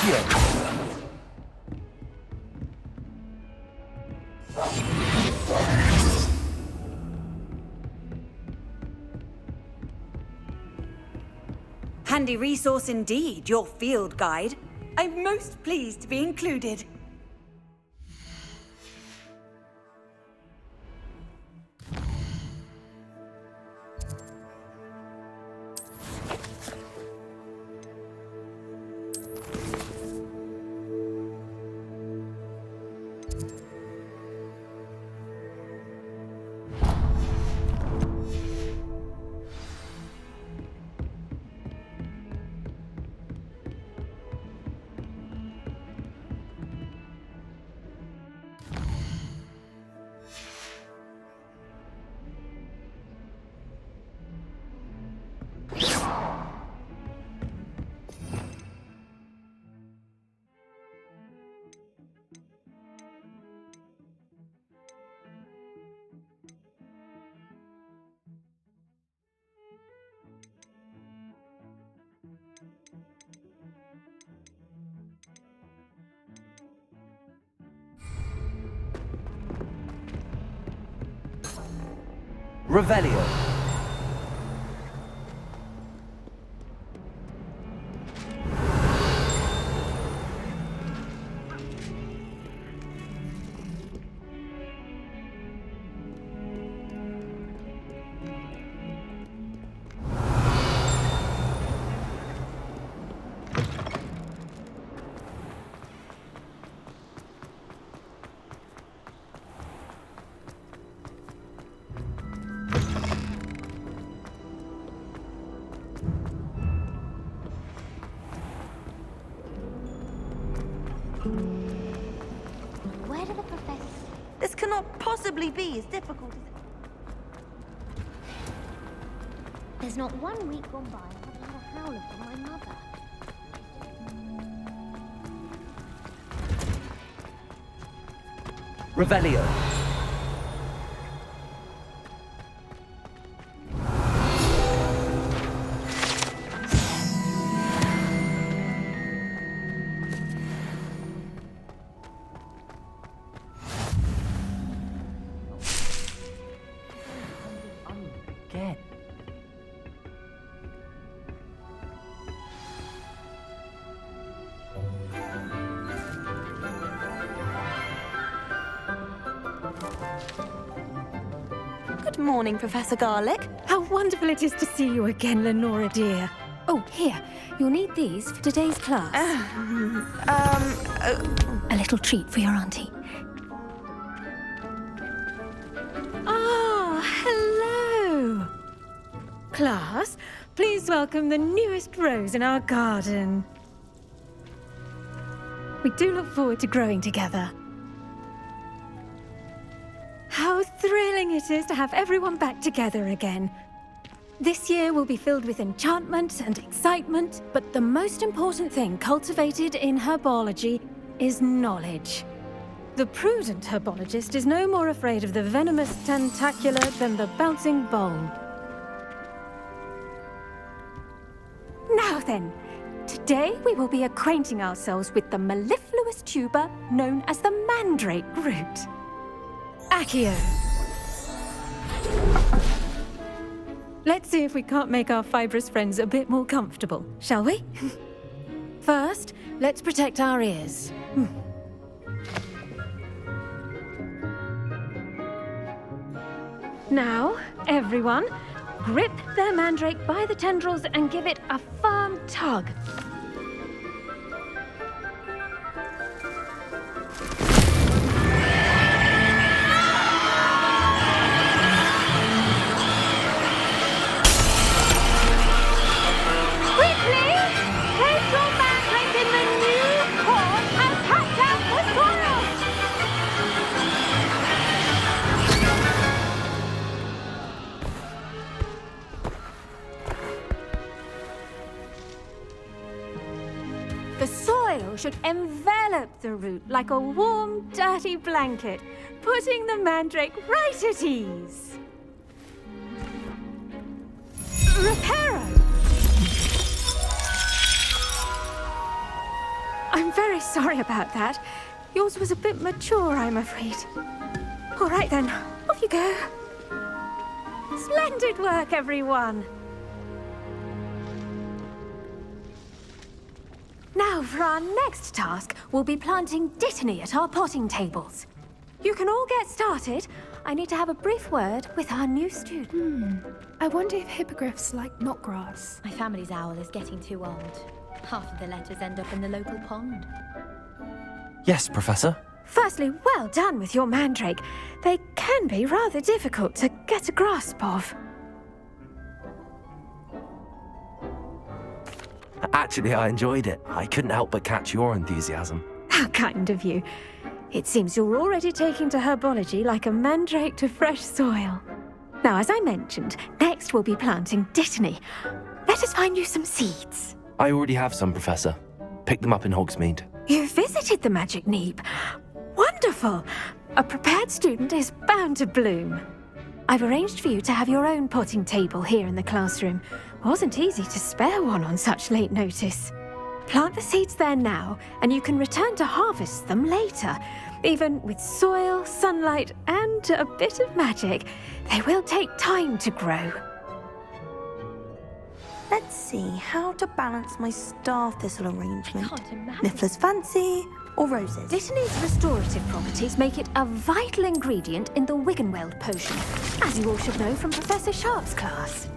Accio. Handy resource indeed, your field guide. I'm most pleased to be included. Revelio. Where do the professors... This cannot possibly be as difficult as it... There's not 1 week gone by I haven't had a howler from my mother. Revelio. Again. Good morning, Professor Garlick. How wonderful it is to see you again, Lenora dear. Oh, here. You'll need these for today's class. A little treat for your auntie. Ah, hello. Class, please welcome the newest rose in our garden. We do look forward to growing together. How thrilling it is to have everyone back together again. This year will be filled with enchantment and excitement, but the most important thing cultivated in herbology is knowledge. The prudent herbologist is no more afraid of the venomous tentacular than the bouncing bulb. Now then, today we will be acquainting ourselves with the mellifluous tuber known as the mandrake root. Accio. Let's see if we can't make our fibrous friends a bit more comfortable, shall we? First, let's protect our ears. Now, everyone, grip their mandrake by the tendrils and give it a firm tug. The soil should envelop the root like a warm, dirty blanket, putting the mandrake right at ease. Reparo! sorry about that. Yours was a bit mature, I'm afraid. All right then, off you go. Splendid work, everyone. Now, for our next task, we'll be planting dittany at our potting tables. You can all get started. I need to have a brief word with our new student. I wonder if hippogriffs like knotgrass. My family's owl is getting too old. Half of the letters end up in the local pond. Yes, Professor. Firstly, well done with your mandrake. They can be rather difficult to get a grasp of. Actually, I enjoyed it. I couldn't help but catch your enthusiasm. How kind of you. It seems you're already taking to herbology like a mandrake to fresh soil. Now, as I mentioned, next we'll be planting dittany. Let us find you some seeds. I already have some, Professor. Picked them up in Hogsmeade. You visited the Magic Neep. Wonderful! A prepared student is bound to bloom. I've arranged for you to have your own potting table here in the classroom. Wasn't easy to spare one on such late notice. Plant the seeds there now, and you can return to harvest them later. Even with soil, sunlight, and a bit of magic, they will take time to grow. Let's see how to balance my star thistle arrangement. Can't imagine. Niffler's fancy or roses? Dittany's restorative properties make it a vital ingredient in the Wiggenweld potion, as you all should know from Professor Sharp's class.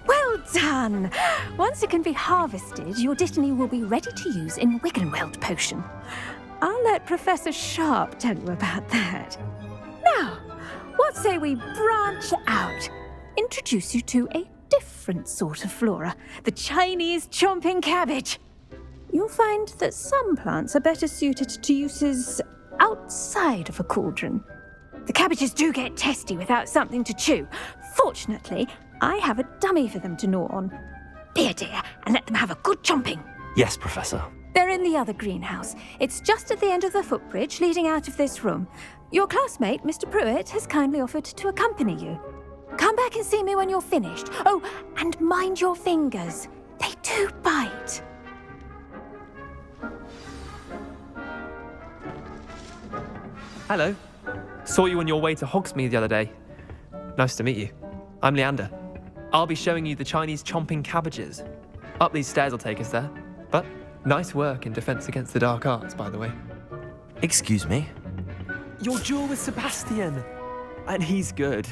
Well done! Once it can be harvested, your dittany will be ready to use in Wiggenweld potion. I'll let Professor Sharp tell you about that. Now, what say we branch out? Introduce you to a different sort of flora, the Chinese chomping cabbage. You'll find that some plants are better suited to uses outside of a cauldron. The cabbages do get testy without something to chew. Fortunately, I have a dummy for them to gnaw on. Dear, and let them have a good chomping. Yes, Professor. They're in the other greenhouse. It's just at the end of the footbridge leading out of this room. Your classmate, Mr. Pruitt, has kindly offered to accompany you. Come back and see me when you're finished. Oh, and mind your fingers. They do bite. Hello. Saw you on your way to Hogsmeade the other day. Nice to meet you. I'm Leander. I'll be showing you the Chinese chomping cabbages. Up these stairs will take us there. But nice work in Defense Against the Dark Arts, by the way. Excuse me? Your duel with Sebastian! And he's good.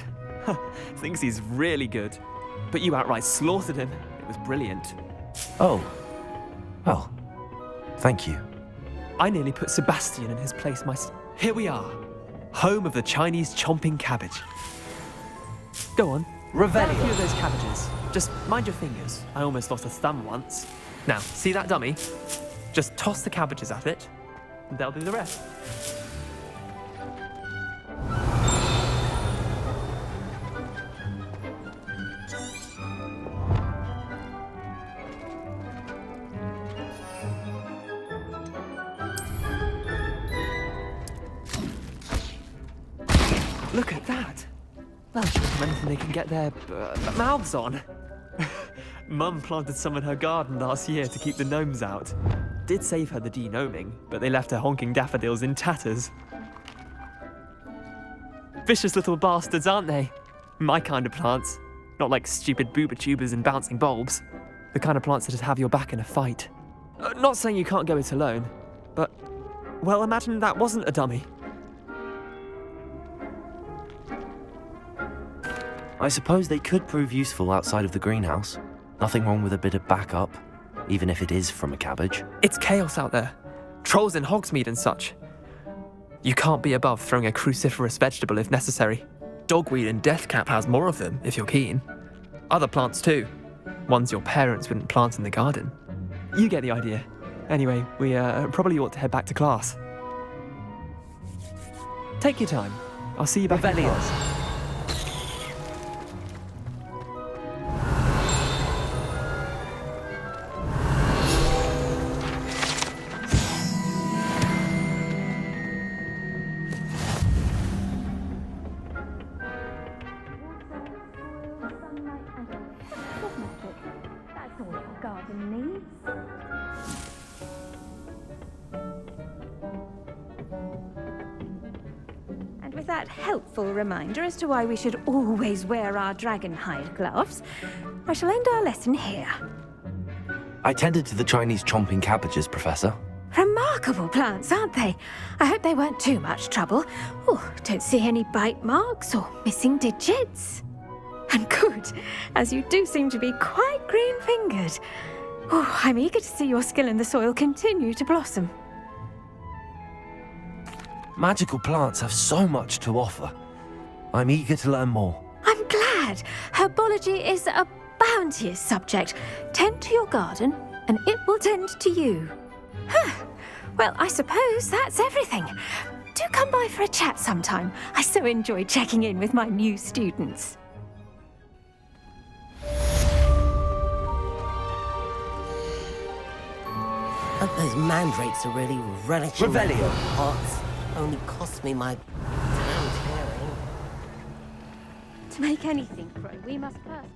Thinks he's really good. But you outright slaughtered him. It was brilliant. Oh. Well, thank you. I nearly put Sebastian in his place myself. Here we are. Home of the Chinese chomping cabbage. Go on. Grab a few of those cabbages. Just mind your fingers. I almost lost a thumb once. Now, see that dummy? Just toss the cabbages at it, and they'll do the rest. Look at that. Well, show them anything they can get their mouths on. Mum planted some in her garden last year to keep the gnomes out. Did save her the de-gnoming, but they left her honking daffodils in tatters. Vicious little bastards, aren't they? My kind of plants. Not like stupid booba tubers and bouncing bulbs. The kind of plants that'd have your back in a fight. Not saying you can't go it alone, but, well, imagine that wasn't a dummy. I suppose they could prove useful outside of the greenhouse. Nothing wrong with a bit of backup, even if it is from a cabbage. It's chaos out there. Trolls in Hogsmeade and such. You can't be above throwing a cruciferous vegetable if necessary. Dogweed and deathcap has more of them, if you're keen. Other plants too. Ones your parents wouldn't plant in the garden. You get the idea. Anyway, we probably ought to head back to class. Take your time. I'll see you back in class. That's all your garden needs. that helpful reminder as to why we should always wear our dragonhide gloves, I shall end our lesson here. I tended to the Chinese chomping cabbages, Professor. Remarkable plants, aren't they? I hope they weren't too much trouble. Oh, don't see any bite marks or missing digits. And good, as you do seem to be quite green-fingered. Oh, I'm eager to see your skill in the soil continue to blossom. Magical plants have so much to offer. I'm eager to learn more. I'm glad. Herbology is a bounteous subject. Tend to your garden, and it will tend to you. Well, I suppose that's everything. Do come by for a chat sometime. I so enjoy checking in with my new students. Hope those mandrakes are really relishing their Revelio. hearts. Only cost me my damned hearing. To make anything grow, we must first...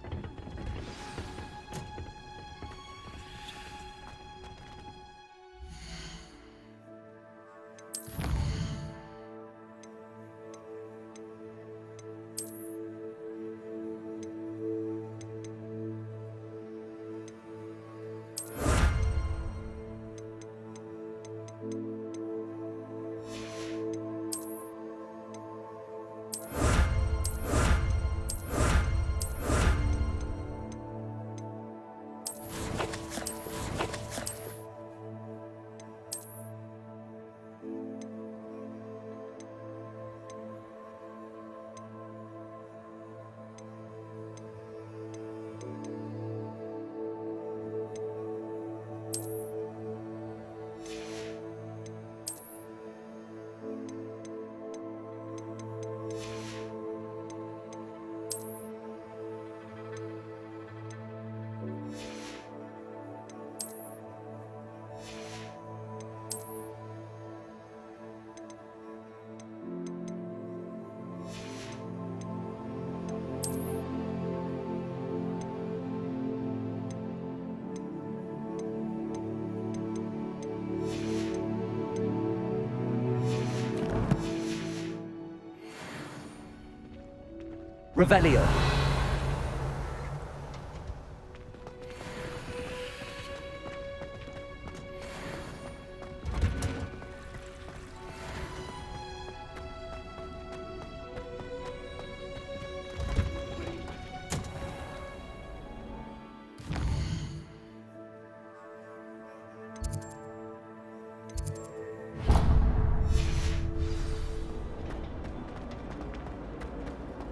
Revelio.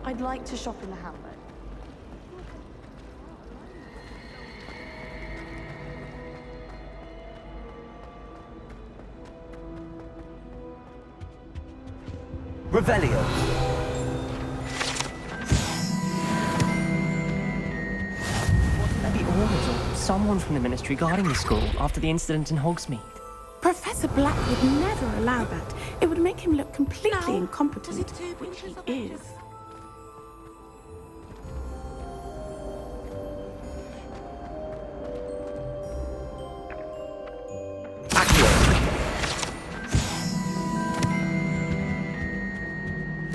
I'd like to shop in the hamlet. Revelio. Wasn't there the Ormond or someone from the Ministry guarding the school after the incident in Hogsmeade? Professor Black would never allow that. It would make him look completely incompetent, which he is.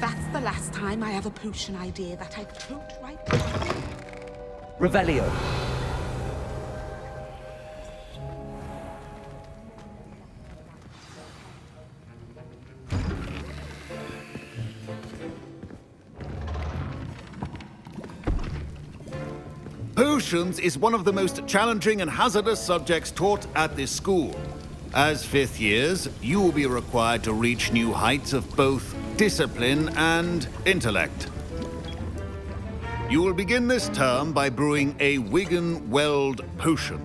That's the last time I have a potion idea that I quote right. Revelio. Potions is one of the most challenging and hazardous subjects taught at this school. As fifth years, you will be required to reach new heights of both discipline and intellect. You will begin this term by brewing a Wigan-Weld potion.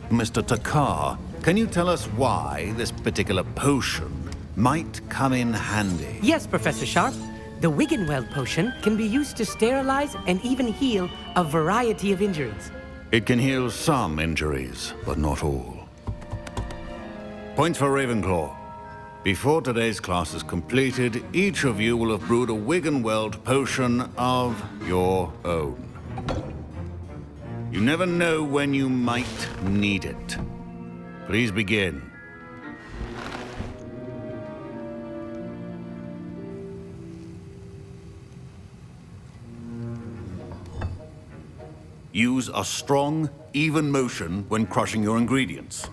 Mr. Takar, can you tell us why this particular potion might come in handy? Yes, Professor Sharp. The Wigan-Weld potion can be used to sterilize and even heal a variety of injuries. It can heal some injuries, but not all. Points for Ravenclaw. Before today's class is completed, each of you will have brewed a Wigan-Weld potion of your own. You never know when you might need it. Please begin. Use a strong, even motion when crushing your ingredients.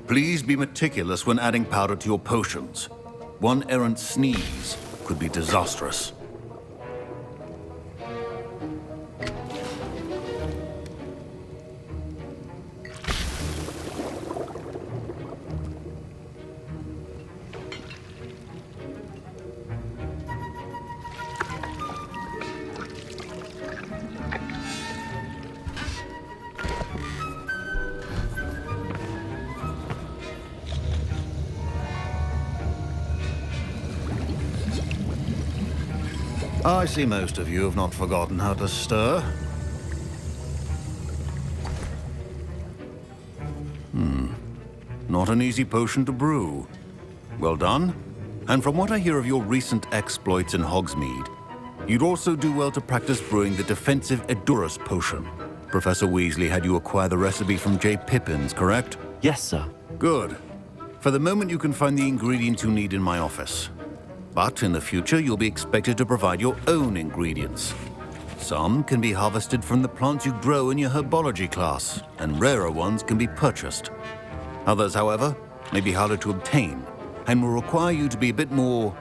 Please be meticulous when adding powder to your potions. One errant sneeze could be disastrous. I see most of you have not forgotten how to stir. Not an easy potion to brew. Well done. And from what I hear of your recent exploits in Hogsmeade, you'd also do well to practice brewing the defensive Edurus potion. Professor Weasley had you acquire the recipe from J. Pippin's, correct? Yes, sir. Good. For the moment, you can find the ingredients you need in my office. But in the future, you'll be expected to provide your own ingredients. Some can be harvested from the plants you grow in your herbology class, and rarer ones can be purchased. Others, however, may be harder to obtain, and will require you to be a bit more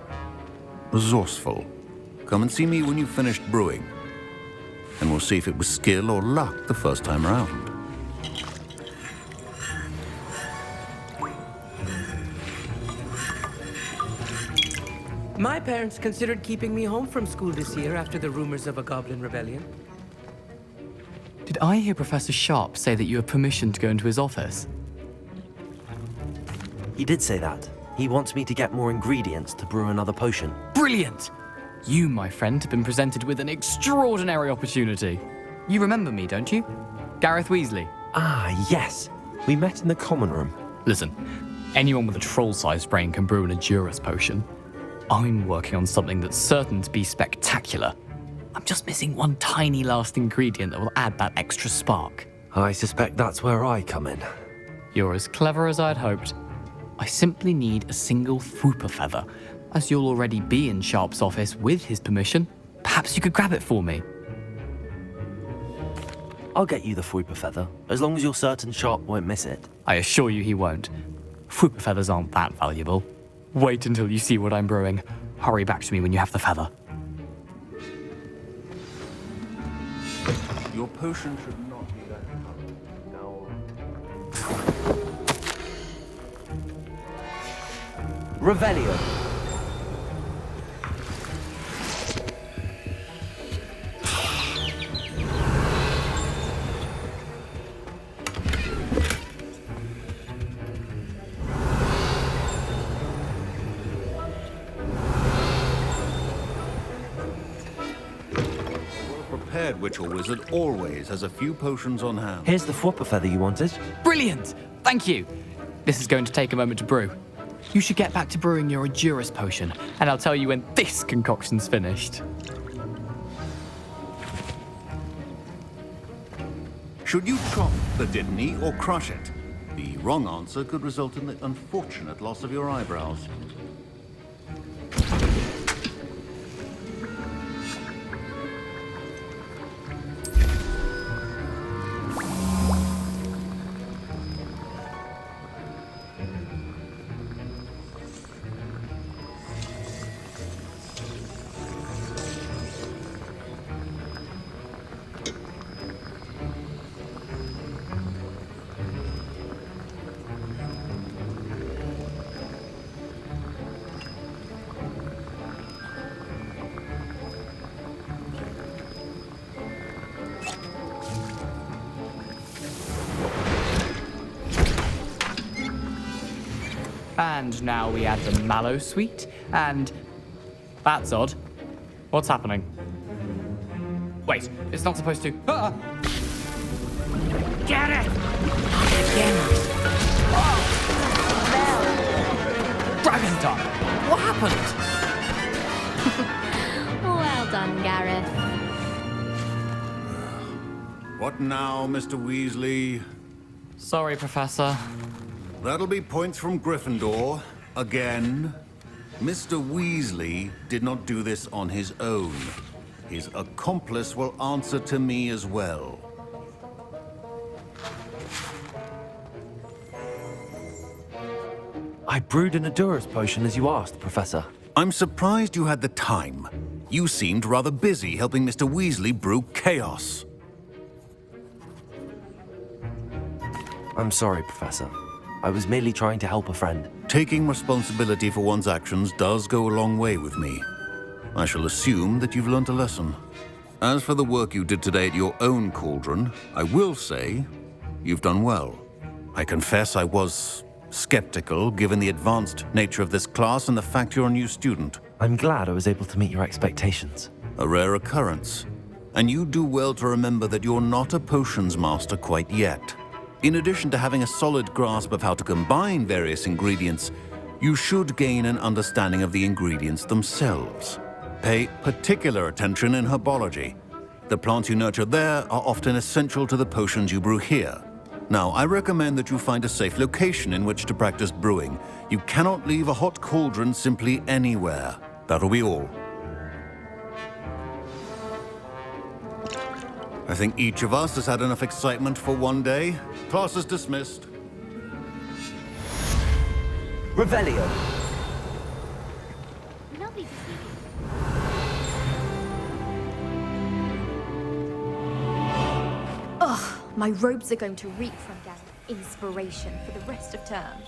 resourceful. Come and see me when you've finished brewing, and we'll see if it was skill or luck the first time around. My parents considered keeping me home from school this year after the rumors of a goblin rebellion. Did I hear Professor Sharp say that you have permission to go into his office? He did say that. He wants me to get more ingredients to brew another potion. Brilliant! You, my friend, have been presented with an extraordinary opportunity. You remember me, don't you? Gareth Weasley. Ah, yes. We met in the common room. Listen, anyone with a troll-sized brain can brew an Edurus potion. I'm working on something that's certain to be spectacular. I'm just missing one tiny last ingredient that will add that extra spark. I suspect that's where I come in. You're as clever as I'd hoped. I simply need a single Fwooper feather. As you'll already be in Sharp's office with his permission, perhaps you could grab it for me. I'll get you the Fwooper feather, as long as you're certain Sharp won't miss it. I assure you he won't. Fwooper feathers aren't that valuable. Wait until you see what I'm brewing. Hurry back to me when you have the feather. Your potion should not be that color. Now... Revelio. Prepared witch or wizard always has a few potions on hand. Here's the Fwooper feather you wanted. Brilliant! Thank you. This is going to take a moment to brew. You should get back to brewing your Edurus potion, and I'll tell you when this concoction's finished. Should you chop the Dittany or crush it? The wrong answer could result in the unfortunate loss of your eyebrows. And now we add the mallow sweet, and... That's odd. What's happening? Wait, it's not supposed to... Ah! Get it! Dragon Time! What happened? Well done, Gareth. What now, Mr. Weasley? Sorry, Professor. That'll be points from Gryffindor. Again. Mr. Weasley did not do this on his own. his accomplice will answer to me as well. I brewed an Adurus potion as you asked, Professor. I'm surprised you had the time. You seemed rather busy helping Mr. Weasley brew chaos. I'm sorry, Professor. I was merely trying to help a friend. Taking responsibility for one's actions does go a long way with me. I shall assume that you've learnt a lesson. As for the work you did today at your own cauldron, I will say you've done well. I confess I was skeptical, given the advanced nature of this class and the fact you're a new student. I'm glad I was able to meet your expectations. A rare occurrence. And you do well to remember that you're not a potions master quite yet. In addition to having a solid grasp of how to combine various ingredients, you should gain an understanding of the ingredients themselves. Pay particular attention in herbology. The plants you nurture there are often essential to the potions you brew here. Now, I recommend that you find a safe location in which to practice brewing. You cannot leave a hot cauldron simply anywhere. That'll be all. I think each of us has had enough excitement for one day. Class is dismissed. Revelio. Lovely to see you. Ugh, my robes are going to reek from inspiration for the rest of term.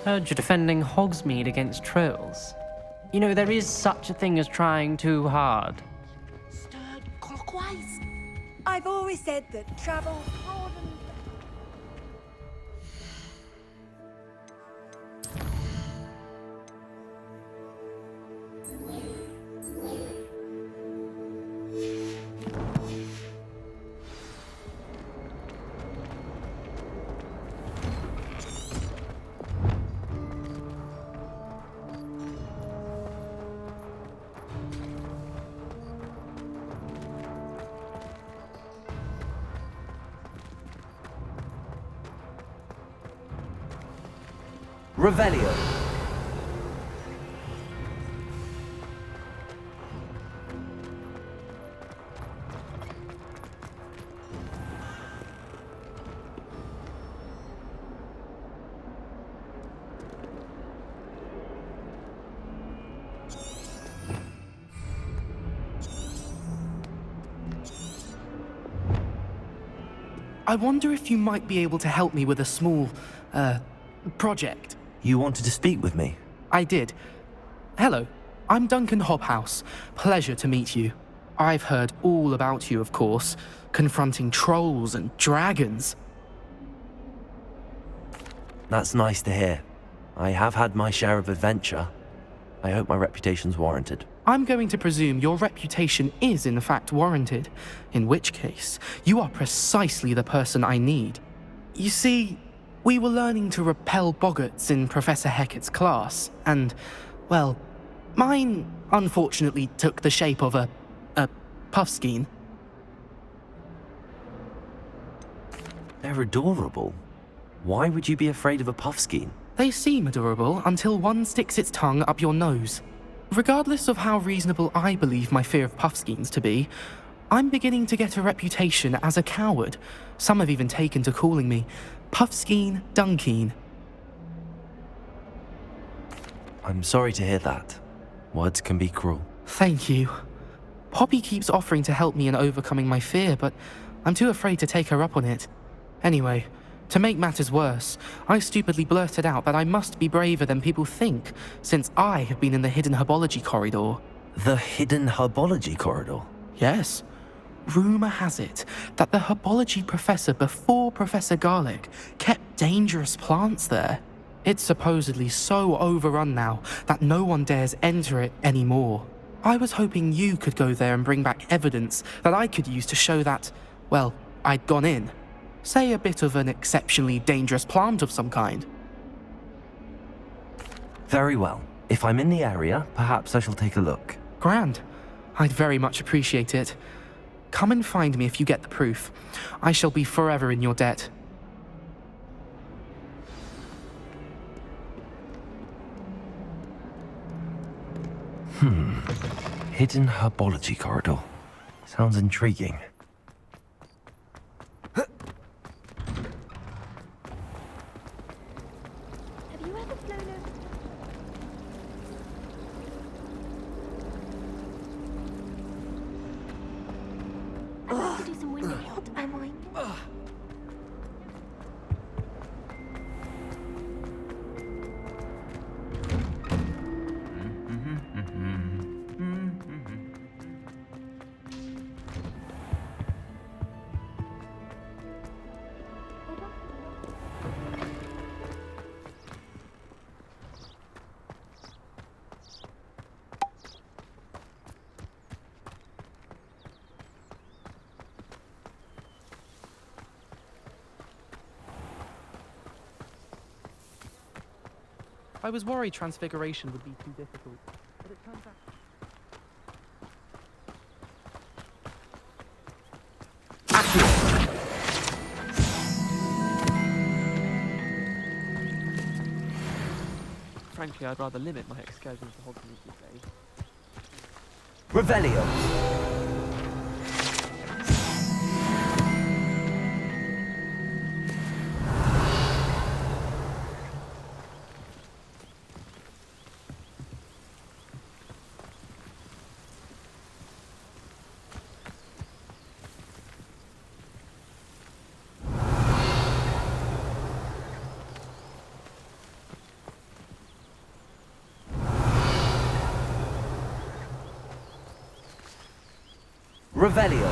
Heard you're defending Hogsmeade against trolls. You know, there is such a thing as trying too hard. Stirred clockwise. I've always said that travel broadens. Revelio. I wonder if you might be able to help me with a small, project. You wanted to speak with me? I did. Hello, I'm Duncan Hobhouse. Pleasure to meet you. I've heard all about you, of course, confronting trolls and dragons. That's nice to hear. I have had my share of adventure. I hope my reputation's warranted. I'm going to presume your reputation is in fact warranted, in which case, you are precisely the person I need. You see, we were learning to repel boggarts in Professor Hecat's class, and, well, mine unfortunately took the shape of a puffskein. They're adorable. Why would you be afraid of a puffskein? They seem adorable until one sticks its tongue up your nose. Regardless of how reasonable I believe my fear of puffskeins to be, I'm beginning to get a reputation as a coward. Some have even taken to calling me Puffskein Dunkeen. I'm sorry to hear that. Words can be cruel. Thank you. Poppy keeps offering to help me in overcoming my fear, but I'm too afraid to take her up on it. Anyway, to make matters worse, I stupidly blurted out that I must be braver than people think, since I have been in the hidden herbology corridor. The hidden herbology corridor? Yes. Rumour has it that the herbology professor before Professor Garlick kept dangerous plants there. It's supposedly so overrun now that no one dares enter it anymore. I was hoping you could go there and bring back evidence that I could use to show that, well, I'd gone in. Say a bit of an exceptionally dangerous plant of some kind. Very well. If I'm in the area, perhaps I shall take a look. Grand. I'd very much appreciate it. Come and find me if you get the proof. I shall be forever in your debt. Hidden herbology corridor. Sounds intriguing. Have you ever flown over? I'd like to do some window shot, am I? I was worried transfiguration would be too difficult, but it turns out... Frankly, I'd rather limit my excursions to Hogsmeade these days. Revelio. Revelio.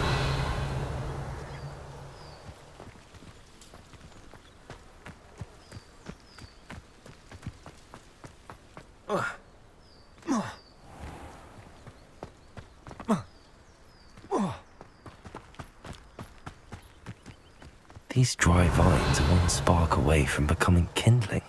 These dry vines are one spark away from becoming kindling.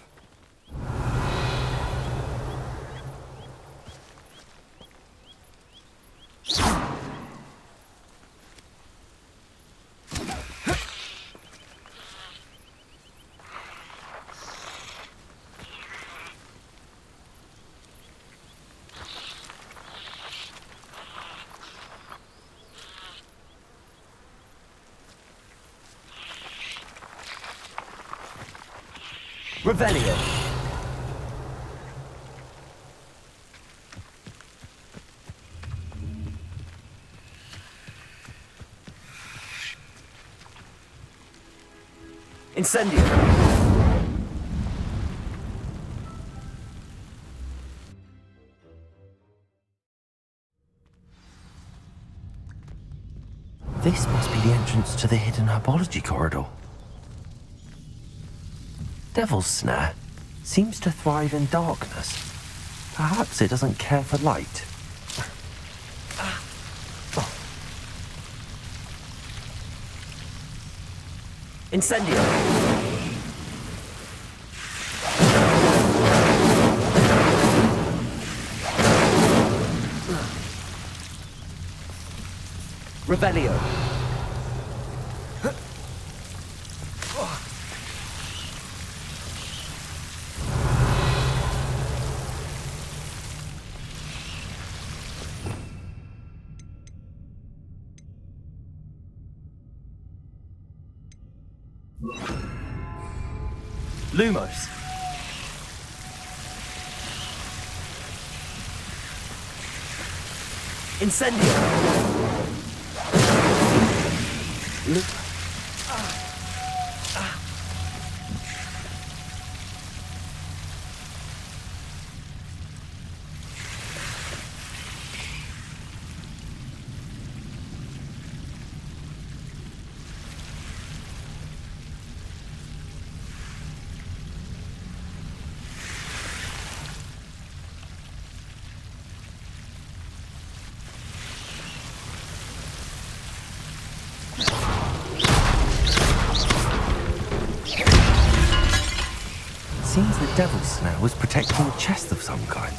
Revelio. Incendio. This must be the entrance to the hidden herbology corridor. Devil's Snare seems to thrive in darkness. Perhaps it doesn't care for light. Incendio. Revelio. Lumos. Incendio. seems the devil's snare was protecting a chest of some kind.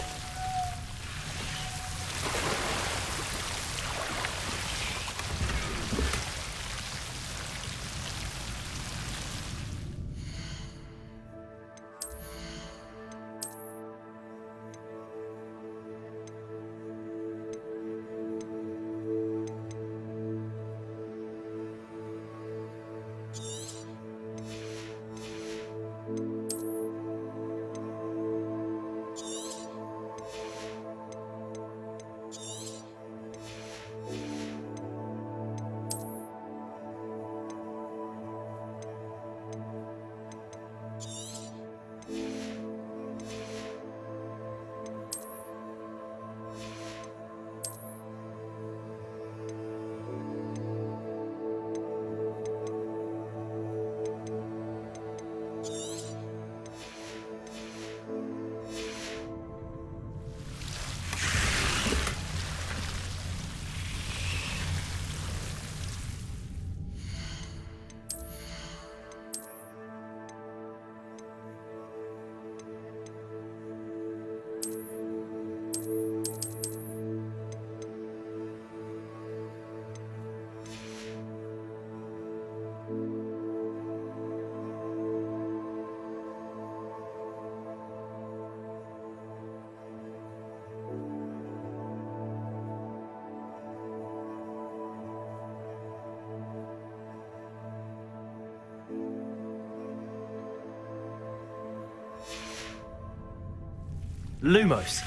Lumos.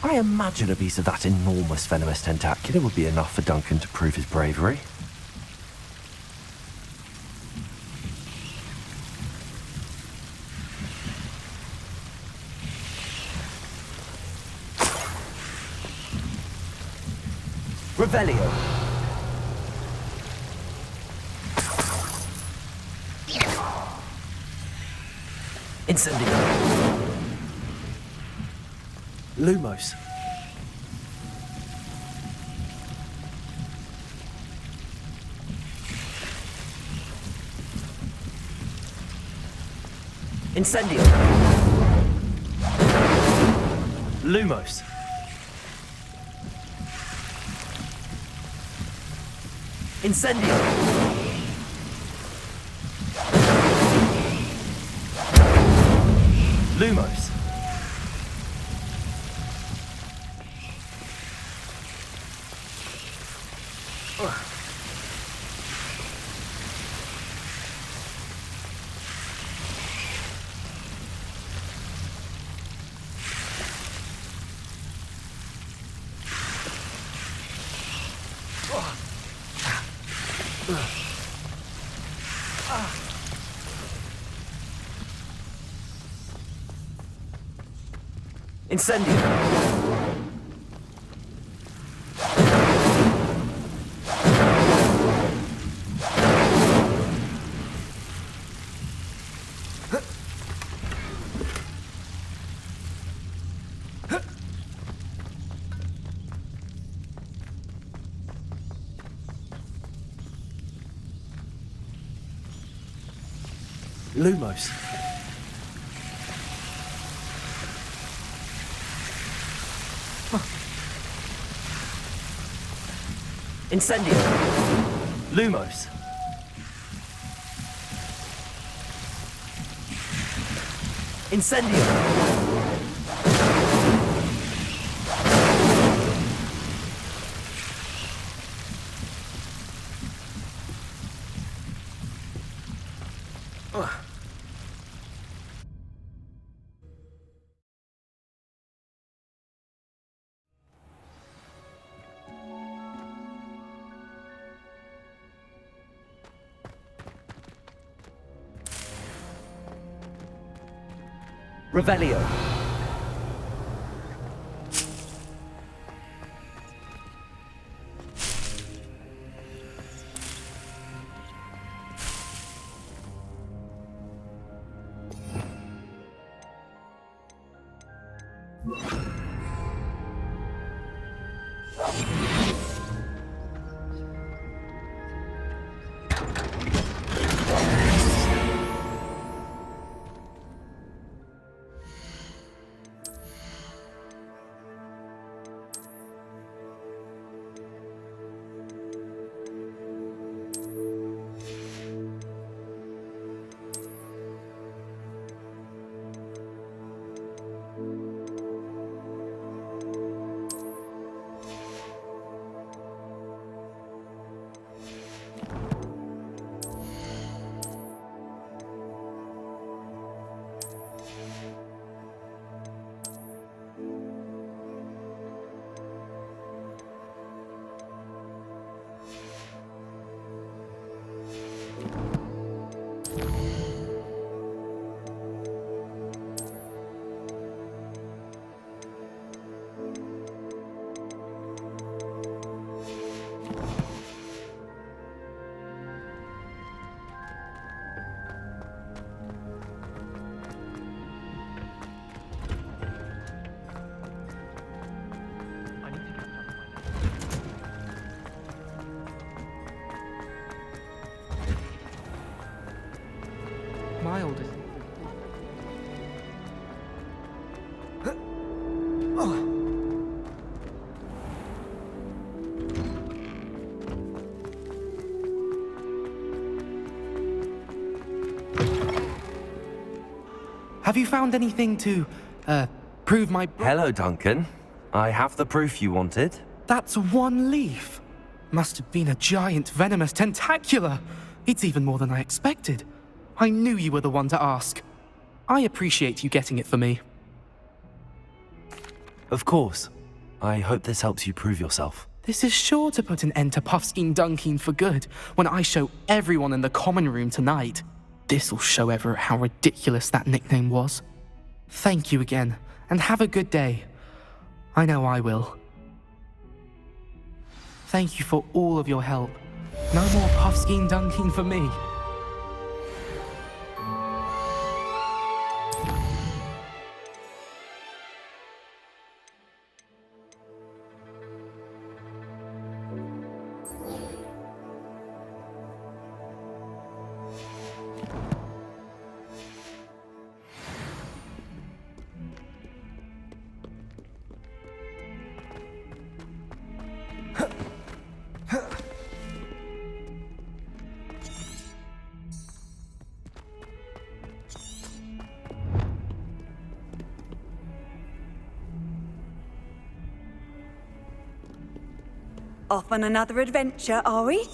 I imagine a piece of that enormous venomous tentacula would be enough for Duncan to prove his bravery. Revelio. Incendio. Lumos. Incendio. Lumos. Incendio. Lumos. Incendio. Lumos. Incendio. Lumos. Incendio. Revelio. Have you found anything to, prove my... Hello, Duncan. I have the proof you wanted. That's one leaf. Must have been a giant venomous tentacula. It's even more than I expected. I knew you were the one to ask. I appreciate you getting it for me. Of course. I hope this helps you prove yourself. This is sure to put an end to Puffskein Dunkeen for good when I show everyone in the common room tonight. This'll show Everett how ridiculous that nickname was. Thank you again, and have a good day. I know I will. Thank you for all of your help. No more Puffskein Dunkeen for me. Off on another adventure, are we?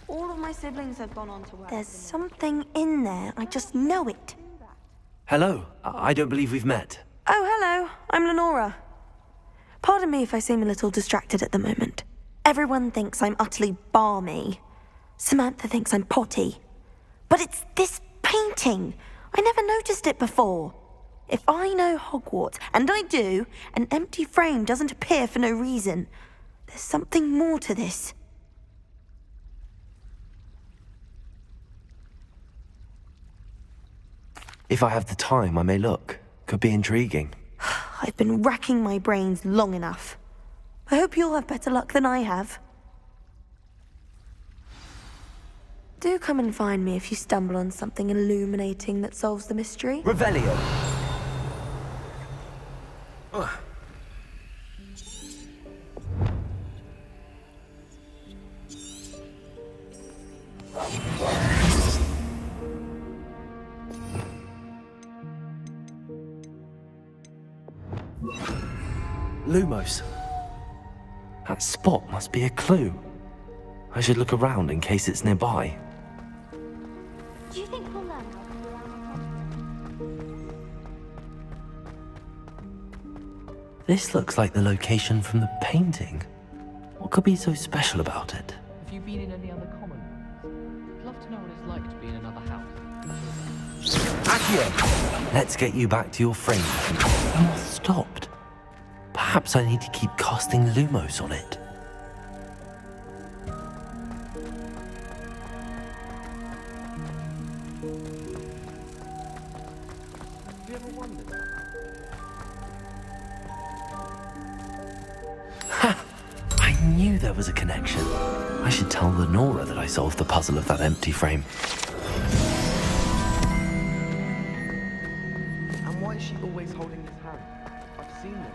All of my siblings have gone on to work. There's something in there. I just know it. Hello. I don't believe we've met. Oh, hello. I'm Lenora. Pardon me if I seem a little distracted at the moment. Everyone thinks I'm utterly balmy. Samantha thinks I'm potty. But it's this painting. I never noticed it before. If I know Hogwarts, and I do, an empty frame doesn't appear for no reason. There's something more to this. If I have the time, I may look. Could be intriguing. I've been racking my brains long enough. I hope you'll have better luck than I have. Do come and find me if you stumble on something illuminating that solves the mystery. Revelio. Lumos. That spot must be a clue. I should look around in case it's nearby. Do you think we'll learn how to do our This looks like the location from the painting. What could be so special about it? Have you been in any other common rooms? I'd love to know what it's like to be in another house. Accio! Let's get you back to your frame. The moth stopped. Perhaps I need to keep casting Lumos on it. Have you ever wondered? Ha! I knew there was a connection. I should tell Lenora that I solved the puzzle of that empty frame. And why is she always holding his hand? I've seen them.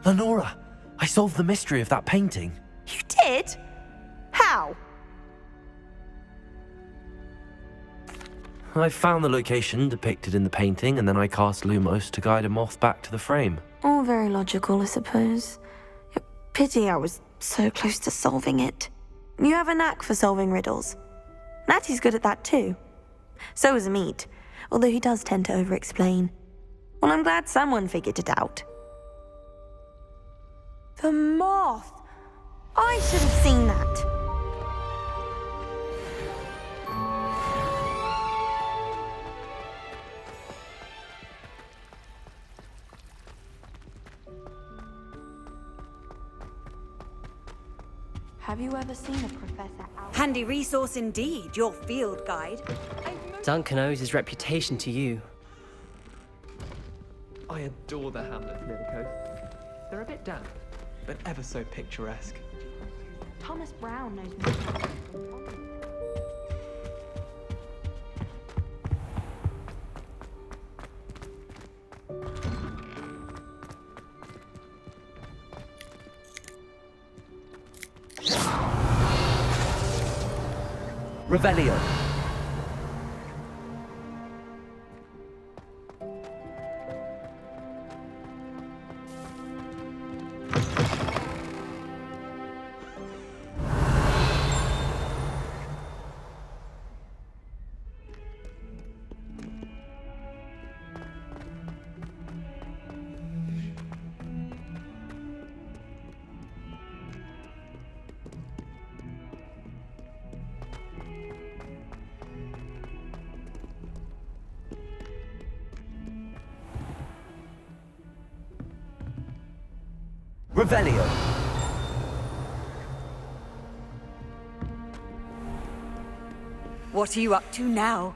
Lenora! I solved the mystery of that painting. You did? How? I found the location depicted in the painting, and then I cast Lumos to guide a moth back to the frame. All very logical, I suppose. Pity I was so close to solving it. You have a knack for solving riddles. Natty's good at that too. So is Amit, although he does tend to over-explain. Well, I'm glad someone figured it out. The moth! I should have seen that. Have you ever seen a professor out? Handy resource indeed, your field guide. Duncan owes his reputation to you. I adore the hamlets near the coast. They're a bit damp, but ever so picturesque. Thomas Brown knows more about this than Tommy. Revelio. Revelio. What are you up to now?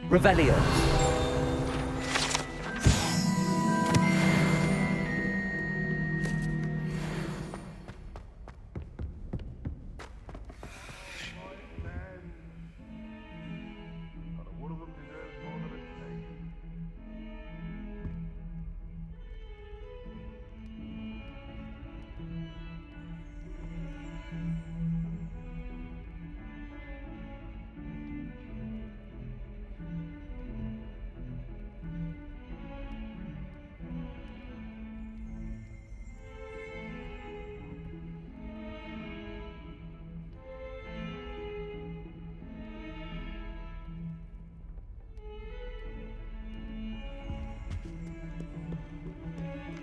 Revelio.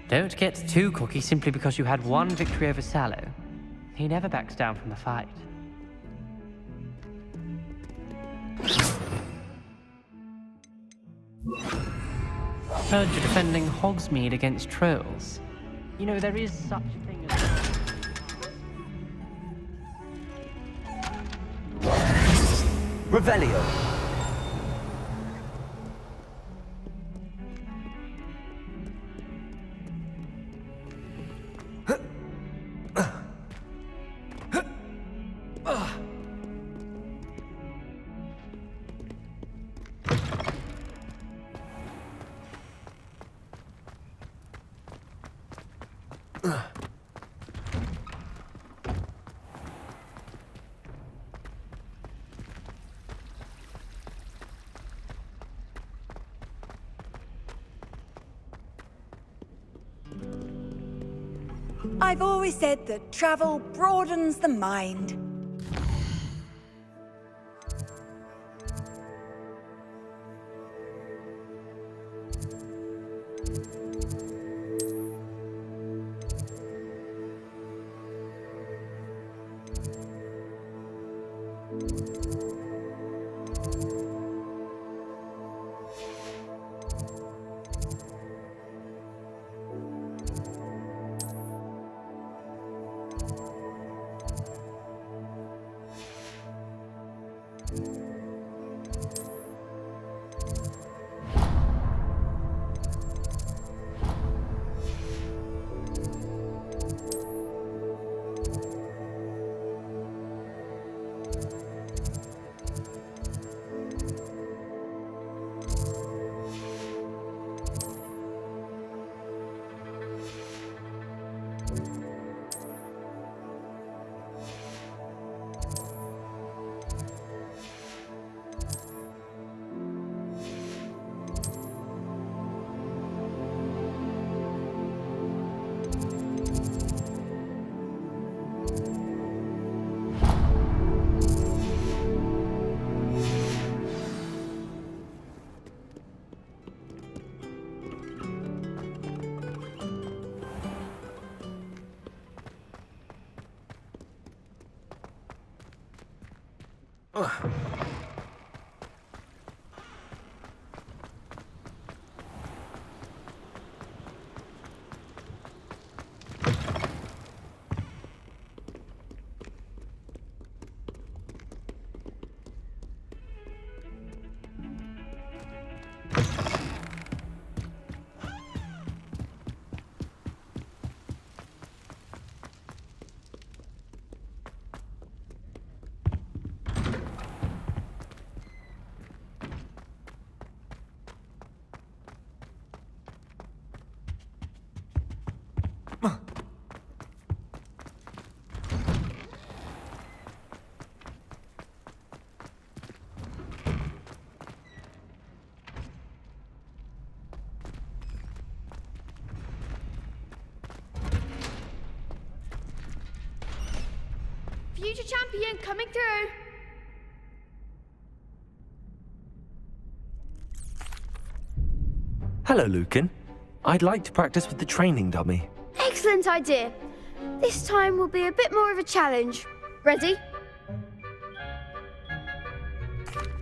Don't get too cocky simply because you had one victory over Sallow. He never backs down from the fight. Heard you're defending Hogsmeade against trolls. You know, there is such a thing as... Revelio. I've always said that travel broadens the mind. Future champion coming through. Hello, Lucan. I'd like to practice with the training dummy. Excellent idea. This time will be a bit more of a challenge. Ready?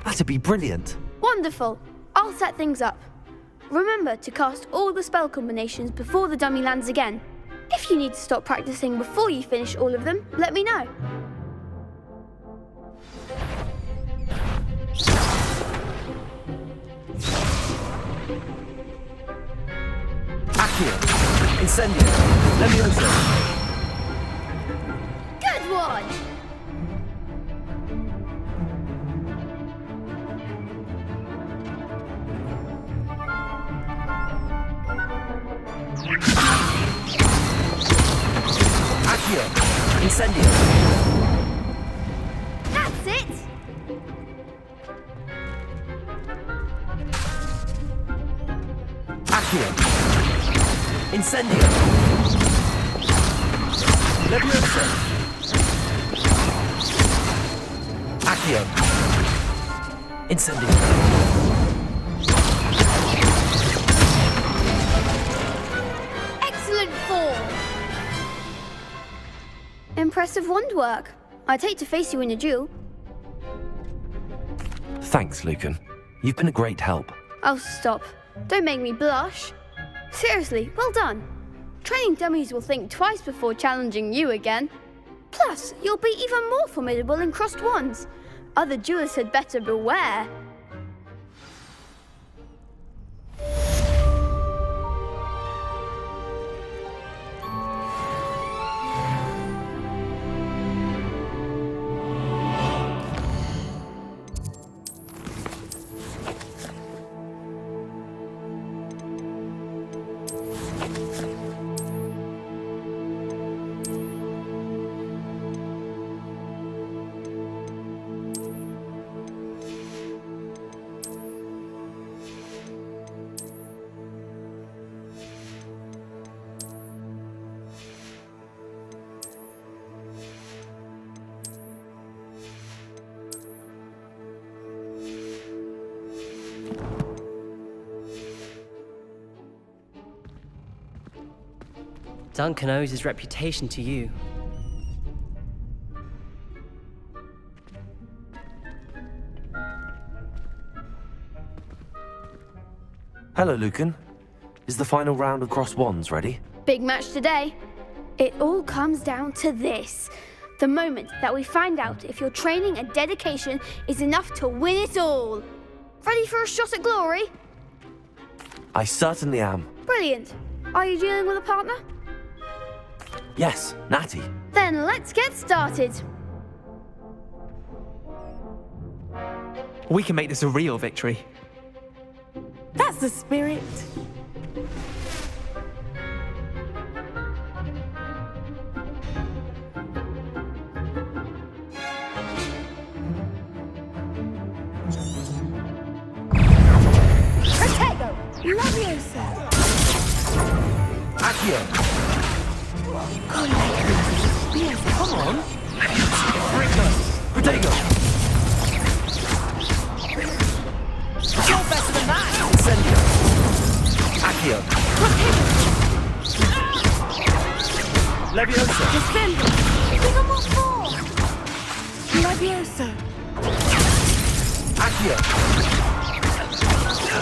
That'd be brilliant. Wonderful. I'll set things up. Remember to cast all the spell combinations before the dummy lands again. If you need to stop practicing before you finish all of them, let me know. Accio. Incendio. Leviosa. Good one! Accio. Incendio. That's it! Accio. Incendio. Leviosa. Accio. Incendio. impressive wand work. I'd hate to face you in a duel. Thanks, Lucan. You've been a great help. Oh, stop. Don't make me blush. Seriously, well done. Training dummies will think twice before challenging you again. Plus, you'll be even more formidable in crossed wands. Other duelists had better beware. Duncan owes his reputation to you. Hello, Lucan. Is the final round of crossed wands ready? Big match today. It all comes down to this. The moment that we find out if your training and dedication is enough to win it all. Ready for a shot at glory? I certainly am. Brilliant. Are you dealing with a partner? Yes, Natty. Then let's get started. We can make this a real victory. That's the spirit. Protego! Leviosa! Accio! Yes, Come on! Protego! You're better than that! Incendio! Accio! Leviosa! Descendo! Give him what for! Leviosa! Accio!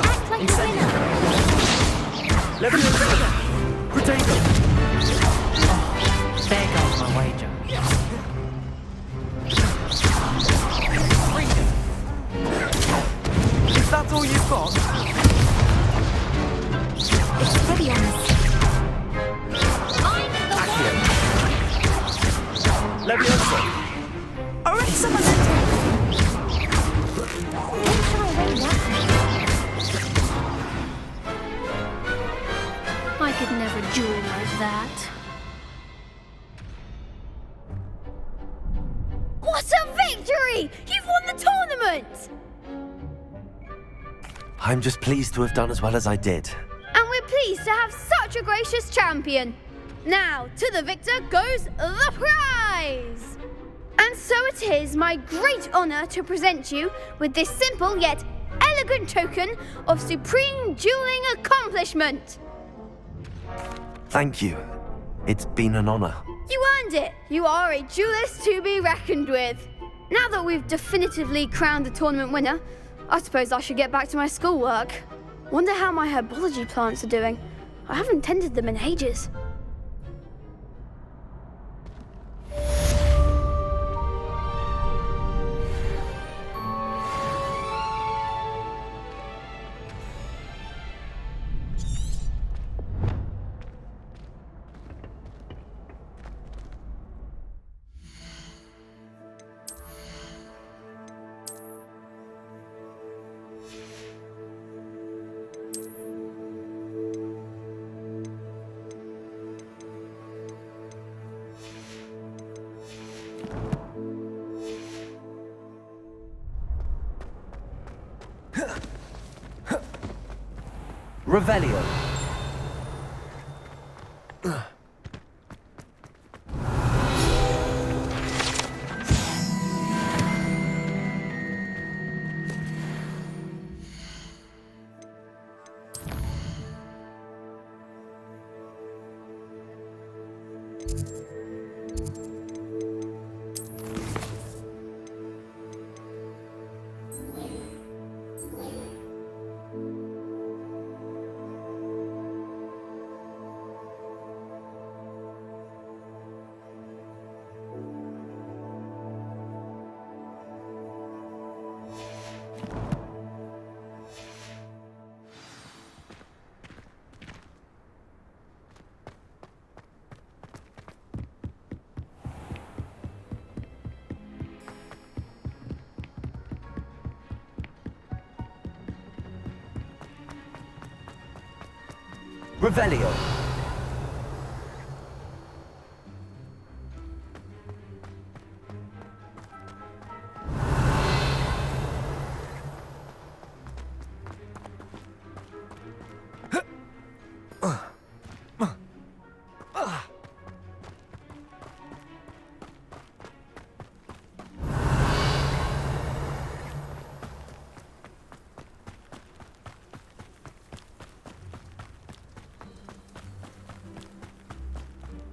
Act like Incendio! Leviosa! Protego! There goes my wager. Is that all you've got? Accio! Leviosa! Orissa Momento! I could never duel like that. What a victory! You've won the tournament! I'm just pleased to have done as well as I did. And we're pleased to have such a gracious champion. Now, to the victor goes the prize! And so it is my great honor to present you with this simple yet elegant token of supreme dueling accomplishment. Thank you. It's been an honor. You earned it. You are a duelist to be reckoned with. Now that we've definitively crowned the tournament winner, I suppose I should get back to my schoolwork. Wonder how my herbology plants are doing. I haven't tended them in ages. Revelio. Revelio.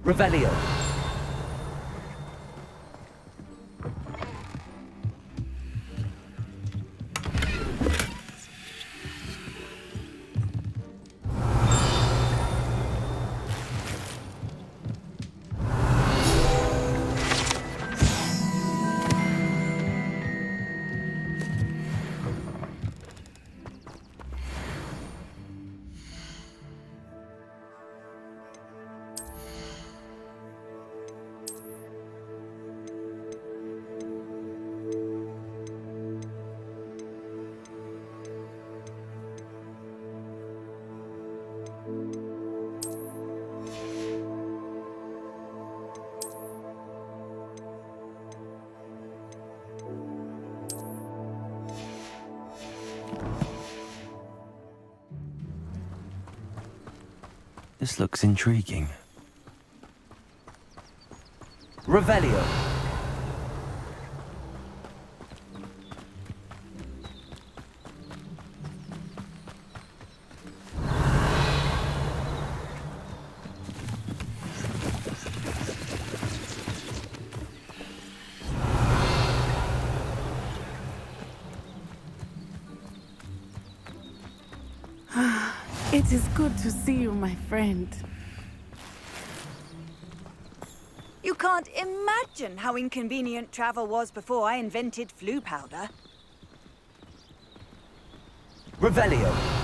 Revelio. This looks intriguing. Revelio. It is good to see you, my friend. You can't imagine how inconvenient travel was before I invented flu powder. Revelio.